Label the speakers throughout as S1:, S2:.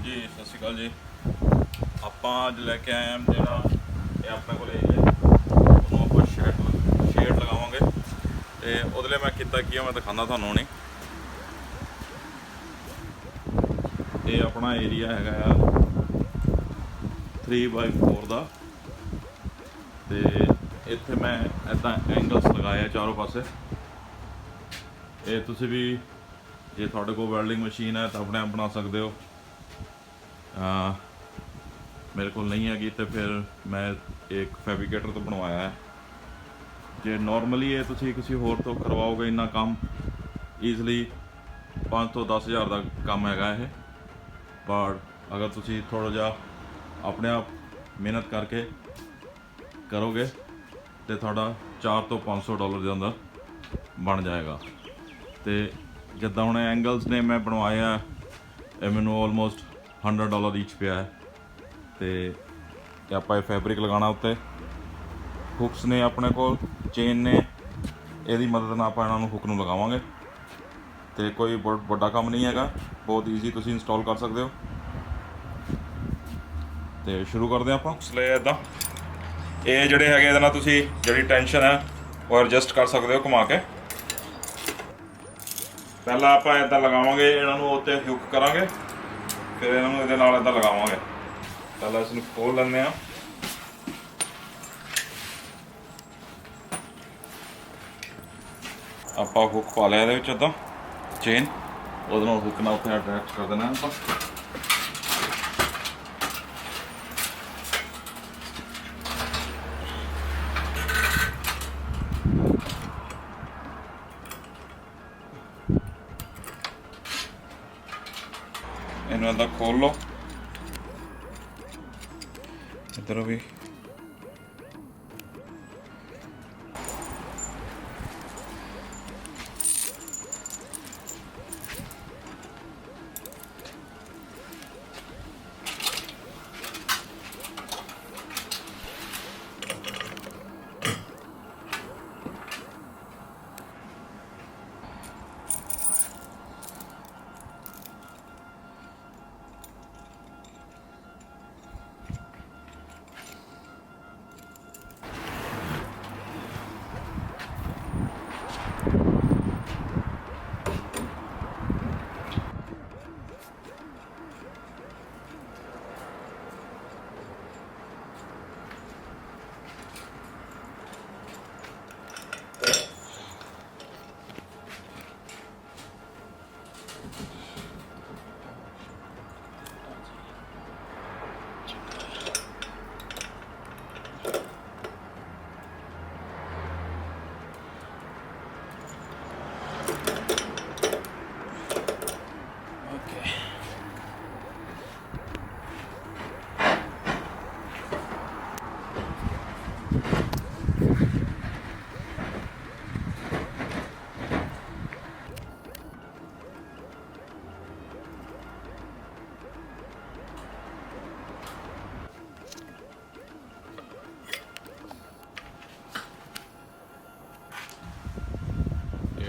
S1: जी सत श्रीकाल जी। आप अज लैके आए हैं जोड़ा ये अपने को आप शेड लगावे तो वो मैं किता की मैं दिखाना थानू नहीं। ये अपना एरिया है 3x4 का तो इत्थे मैं इदा एंगल्स लगाए चारों पासे। ये तुसी भी जे थोड़े को वैल्डिंग मशीन है तो अपने आप बना सकते हो। मेरे को नहीं हैगी तो फिर मैं एक फैब्रिकेटर तो बनवाया है। जे नॉर्मली ये तुसी किसी होर तो करवाओगे इन्ना काम ईजली 5 तो 10 हज़ार का काम है ये। पर अगर तुसी थोड़ा जा अपने आप मेहनत करके करोगे तो थोड़ा 4 तो 500 डॉलर के अंदर बन जाएगा। तो जिदा हुण एंगल्स ने मैं बनवाया ये मैनू ऑलमोस्ट $100 ईच पिया है। तो आप फैब्रिक लगाना उत्ते हुक्स ने अपने को चेन ने यदी मदद नाल आपां इन्हां नूं हुक नूं लगावांगे। तो कोई बड़ा काम नहीं है, बहुत ईजी तुसीं इंस्टॉल कर सकते हो। तो शुरू करते हैं आप ले इदा ये जोड़े है ये तुसीं जिहड़ी टेंशन है वो एडजस्ट कर सकते हो घुमा के। पहला आप इदा लगावांगे इन्हों उत्ते हुक करांगे फिर इन्हों इहदे नाल इदा लगावांगे। पहला इसनूं खोल लैंदे आ। आपां हुक पा लिया इहदे विच इदां चेन उहदे नाल हुक नाल उत्थे अटैच कर देना आपां। इन्हूं इदां खोल लो इधर भी।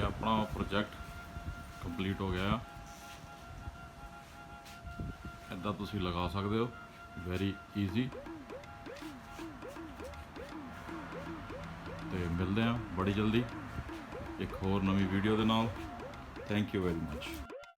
S1: अपना प्रोजेक्ट कंप्लीट हो गया। इदा तुसी लगा सकते हो, वेरी ईजी। तो मिलते हैं बड़ी जल्दी एक होर नवी वीडियो के नाल। Thank you very much.